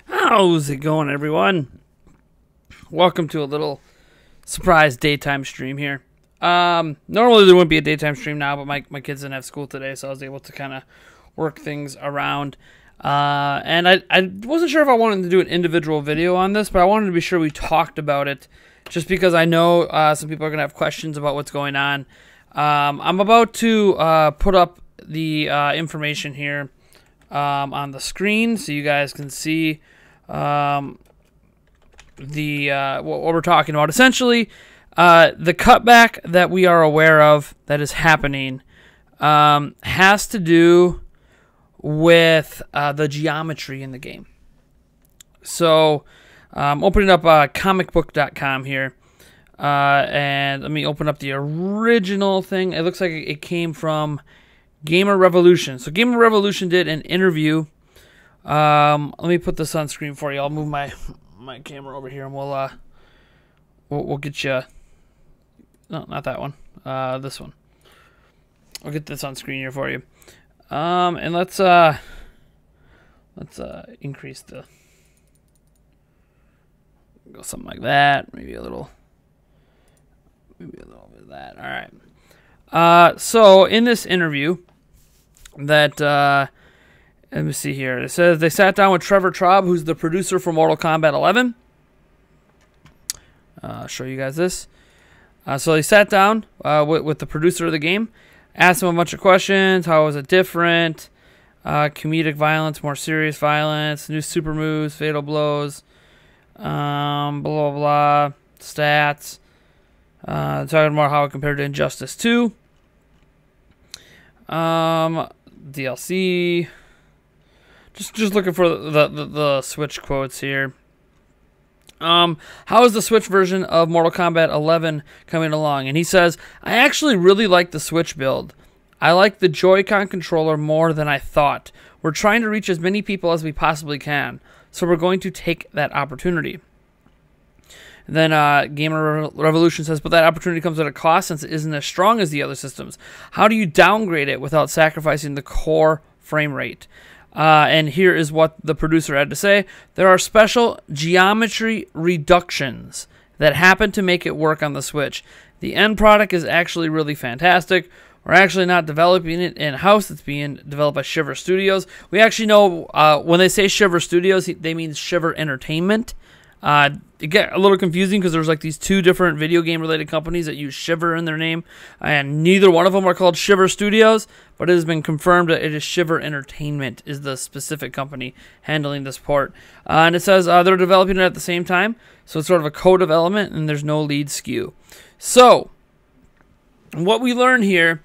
How's it going, everyone? Welcome to a little surprise daytime stream here. Normally there wouldn't be a daytime stream now, but my kids didn't have school today, so I was able to kind of work things around. And I wasn't sure if I wanted to do an individual video on this, but I wanted to be sure we talked about it, just because I know some people are going to have questions about what's going on. I'm about to put up the information here on the screen so you guys can see what we're talking about. Essentially, the cutback that we are aware of that is happening has to do with the geometry in the game. So I'm opening up comicbook.com here, and let me open up the original thing. It looks like it came from Gamer Revolution. So Gamer Revolution did an interview. Let me put this on screen for you. I'll move my camera over here, and we'll get you. No, not that one. This one. I'll get this on screen here for you. And let's increase the, go something like that. Maybe a little bit of that. All right. So in this interview that let me see here. It says they sat down with Trevor Traub, who's the producer for Mortal Kombat 11. I'll show you guys this. So they sat down with the producer of the game, asked him a bunch of questions. How was it different? Comedic violence, more serious violence, new super moves, fatal blows, blah, blah, blah, stats. Talking about how it compared to Injustice 2. DLC. Just looking for the Switch quotes here. How is the Switch version of Mortal Kombat 11 coming along? And he says, I actually really like the Switch build. I like the Joy-Con controller more than I thought. We're trying to reach as many people as we possibly can, so we're going to take that opportunity. And then Gamer Revolution says, but that opportunity comes at a cost since it isn't as strong as the other systems. How do you downgrade it without sacrificing the core frame rate? And here is what the producer had to say. There are special geometry reductions that happen to make it work on the Switch. The end product is actually really fantastic. We're actually not developing it in-house. It's being developed by Shiver Studios. We actually know when they say Shiver Studios, they mean Shiver Entertainment. It get a little confusing because there's like these two different video game related companies that use Shiver in their name, and neither one of them are called Shiver Studios, but it has been confirmed that it is Shiver Entertainment is the specific company handling this port. And it says they're developing it at the same time, so it's sort of a co-development, and there's no lead SKU. So what we learn here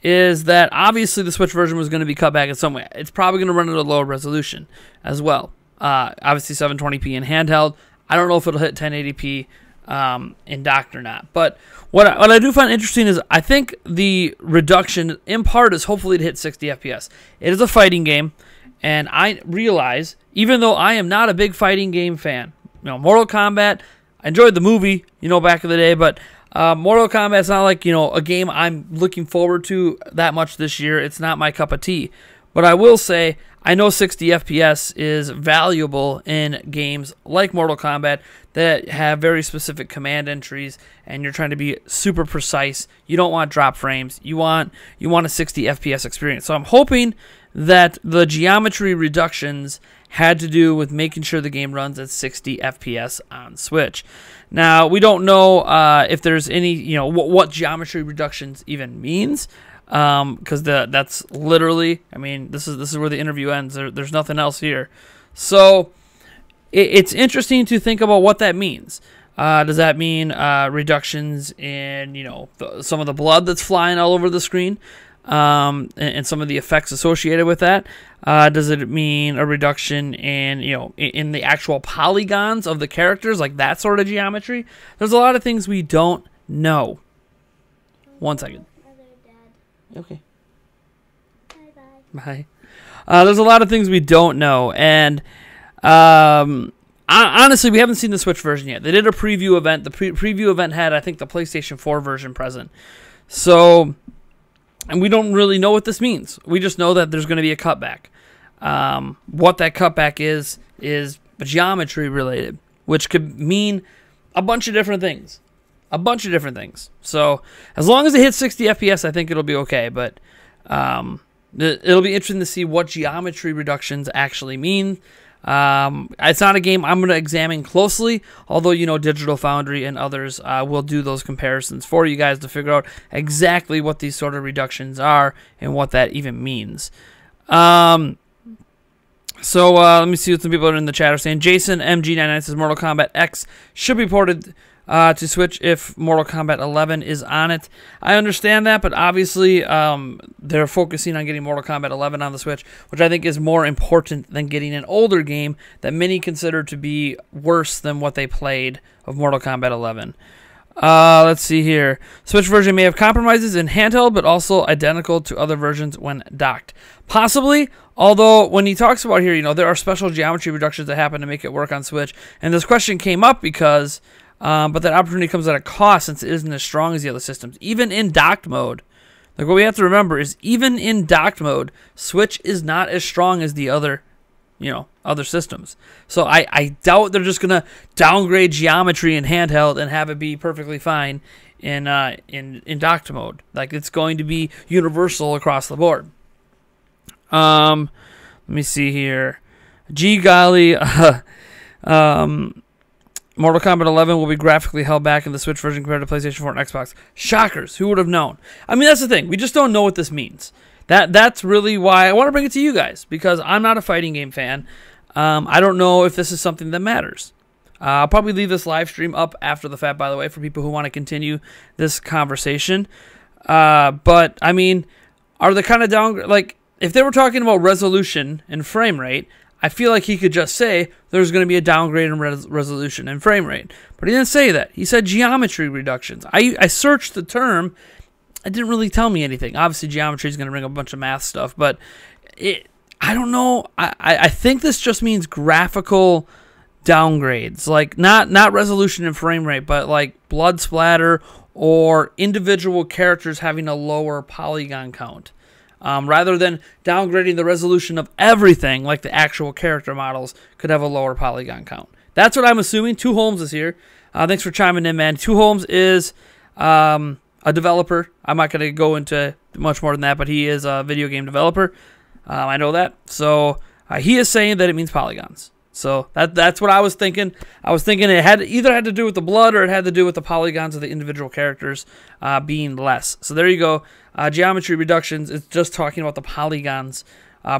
is that obviously the Switch version was going to be cut back in some way. It's probably going to run at a lower resolution as well. Obviously 720p in handheld. I don't know if it'll hit 1080p in docked or not. But what I do find interesting is I think the reduction in part is hopefully to hit 60 FPS. It is a fighting game, and I realize, even though I am not a big fighting game fan, Mortal Kombat, I enjoyed the movie, back in the day, but Mortal Kombat's not like, a game I'm looking forward to that much this year. It's not my cup of tea. But I will say, I know 60 FPS is valuable in games like Mortal Kombat that have very specific command entries, and you're trying to be super precise. You don't want drop frames. You want a 60 FPS experience. So I'm hoping that the geometry reductions had to do with making sure the game runs at 60 FPS on Switch. Now, we don't know if there's any, what geometry reductions even means, because that's literally, this is where the interview ends. There's nothing else here. So it's interesting to think about what that means. Does that mean reductions in, some of the blood that's flying all over the screen? And some of the effects associated with that. Does it mean a reduction in, in the actual polygons of the characters, like that sort of geometry? There's a lot of things we don't know. 1 second. Okay. Bye. There's a lot of things we don't know, and honestly, we haven't seen the Switch version yet. They did a preview event. The preview event had, I think, the PlayStation 4 version present. So, and we don't really know what this means. We just know that there's going to be a cutback. What that cutback is geometry related, which could mean a bunch of different things. So as long as it hits 60 FPS, I think it'll be okay. But it'll be interesting to see what geometry reductions actually mean. It's not a game I'm going to examine closely, although, Digital Foundry and others will do those comparisons for you guys to figure out exactly what these sort of reductions are and what that even means. So let me see what some people in the chat are saying. Jason MG99 says Mortal Kombat X should be ported to Switch if Mortal Kombat 11 is on it. I understand that, but obviously they're focusing on getting Mortal Kombat 11 on the Switch, which I think is more important than getting an older game that many consider to be worse than what they played of Mortal Kombat 11. Let's see here. Switch version may have compromises in handheld, but also identical to other versions when docked. Possibly, although when he talks about here, there are special geometry reductions that happen to make it work on Switch. And this question came up because... but that opportunity comes at a cost since it isn't as strong as the other systems. Even in docked mode, like what we have to remember is even in docked mode, Switch is not as strong as the other, other systems. So I doubt they're just gonna downgrade geometry in handheld and have it be perfectly fine in docked mode. Like it's going to be universal across the board. Let me see here. Gee golly. Mortal Kombat 11 will be graphically held back in the Switch version compared to PlayStation 4 and Xbox. Shockers. Who would have known? That's the thing. We just don't know what this means. That's really why I want to bring it to you guys, because I'm not a fighting game fan. I don't know if this is something that matters. I'll probably leave this live stream up after the fact, by the way, for people who want to continue this conversation. But, are the kind of downgrade... Like, if they were talking about resolution and frame rate... I feel like he could just say there's going to be a downgrade in resolution and frame rate. But he didn't say that. He said geometry reductions. I searched the term. It didn't really tell me anything. Obviously, geometry is going to bring a bunch of math stuff. But I don't know. I think this just means graphical downgrades. Like, not resolution and frame rate, but like blood splatter or individual characters having a lower polygon count. Rather than downgrading the resolution of everything, like the actual character models could have a lower polygon count. That's what I'm assuming. Two Holmes is here. Thanks for chiming in, man. Two Holmes is a developer. I'm not going to go into much more than that, but he is a video game developer. I know that. So he is saying that it means polygons. So that's what I was thinking. I was thinking it either had to do with the blood or it had to do with the polygons of the individual characters being less. So there you go. Geometry reductions. It's just talking about the polygons,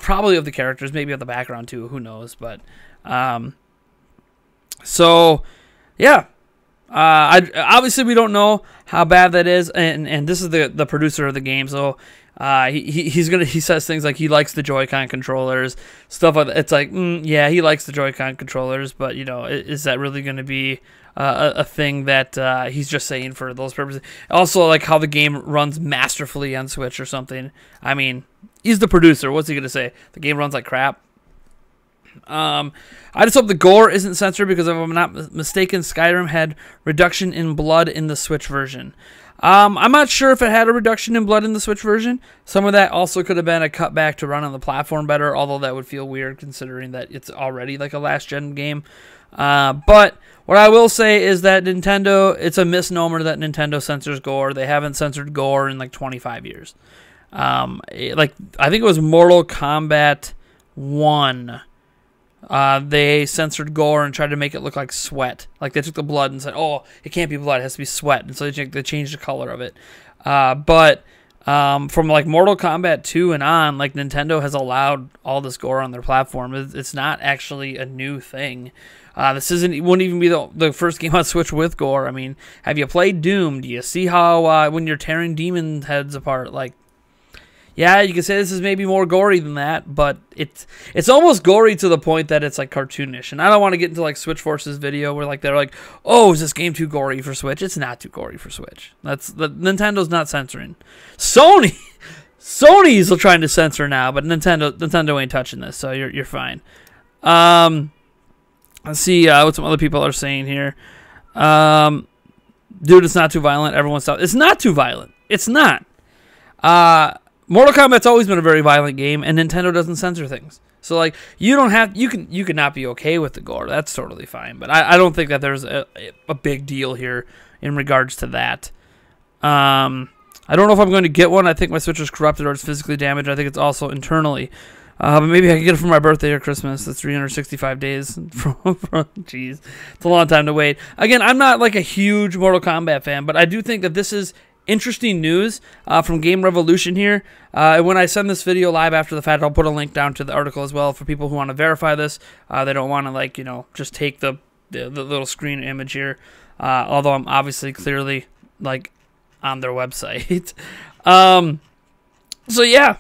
probably of the characters, maybe of the background too. Who knows? But so yeah. Obviously we don't know how bad that is, and this is the producer of the game, so he says things like he likes the Joy-Con controllers, stuff like that. It's like, yeah, he likes the Joy-Con controllers, but you know, is that really going to be a thing that he's just saying for those purposes? Also, like how the game runs masterfully on Switch or something. I mean, he's the producer. What's he going to say? The game runs like crap. I just hope the gore isn't censored because if I'm not mistaken, Skyrim had reduction in blood in the Switch version. I'm not sure if it had a reduction in blood in the Switch version. Some of that also could have been a cutback to run on the platform better, although that would feel weird considering that it's already like a last-gen game. But what I will say is that Nintendo, it's a misnomer that Nintendo censors gore. They haven't censored gore in like 25 years. Like I think it was Mortal Kombat 1. They censored gore and tried to make it look like sweat. Like they took the blood and said, "Oh, it can't be blood; it has to be sweat." And so they changed the color of it. But from like Mortal Kombat 2 and on, like Nintendo has allowed all this gore on their platform. It's not actually a new thing. This wouldn't even be the first game on Switch with gore. I mean, have you played Doom? Do you see how when you're tearing demon heads apart, like? Yeah, you can say this is maybe more gory than that, but it's almost gory to the point that it's like cartoonish. And I don't want to get into like Switch Force's video where like they're like, "Oh, is this game too gory for Switch?" It's not too gory for Switch. Nintendo's not censoring. Sony's trying to censor now, but Nintendo ain't touching this, so you're fine. Let's see what some other people are saying here. Dude, it's not too violent. Everyone stop. It's not too violent. It's not. Mortal Kombat's always been a very violent game, and Nintendo doesn't censor things. So like you can not be okay with the gore. That's totally fine. But I don't think that there's a big deal here in regards to that. I don't know if I'm going to get one. I think my Switch is corrupted or it's physically damaged. I think it's also internally. But maybe I can get it for my birthday or Christmas. That's 365 days. Jeez, it's a long time to wait. Again, I'm not like a huge Mortal Kombat fan, but I do think that this is interesting news from Game Revolution here. When I send this video live after the fact, I'll put a link down to the article as well for people who want to verify this. They don't want to like just take the little screen image here. Although I'm obviously clearly like on their website. So yeah,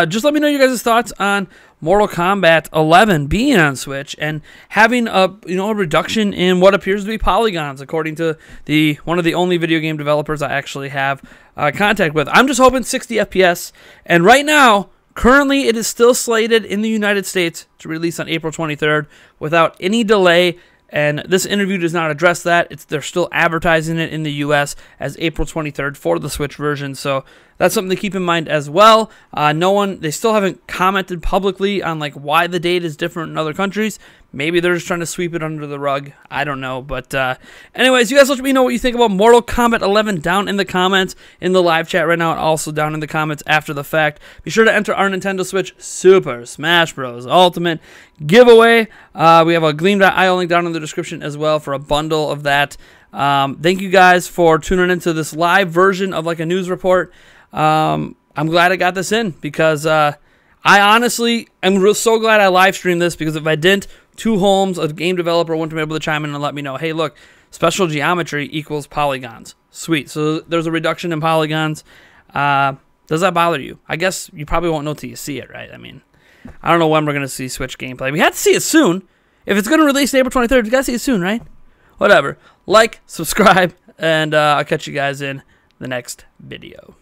just let me know your guys' thoughts on Mortal Kombat 11 being on Switch and having a reduction in what appears to be polygons, according to one of the only video game developers I actually have contact with. I'm just hoping 60 FPS, and right now, currently, it is still slated in the United States to release on April 23rd without any delay. And this interview does not address that. They're still advertising it in the U.S. as April 23rd for the Switch version. So that's something to keep in mind as well. They still haven't commented publicly on like why the date is different in other countries. Maybe they're just trying to sweep it under the rug. I don't know. But anyways, you guys let me know what you think about Mortal Kombat 11 down in the comments in the live chat right now, and also down in the comments after the fact. Be sure to enter our Nintendo Switch Super Smash Bros. Ultimate giveaway. We have a Gleam.io link down in the description as well for a bundle of that. Thank you guys for tuning into this live version of like a news report. I'm glad I got this in because I honestly am so glad I live streamed this, because if I didn't, Two Holmes, a game developer, wouldn't be able to chime in and let me know, hey, look, special geometry equals polygons. Sweet. So there's a reduction in polygons. Does that bother you? I guess you probably won't know till you see it, right? I mean, I don't know when we're going to see Switch gameplay. We have to see it soon. If it's going to release April 23rd, you got to see it soon, right? Whatever. Like, subscribe, and I'll catch you guys in the next video.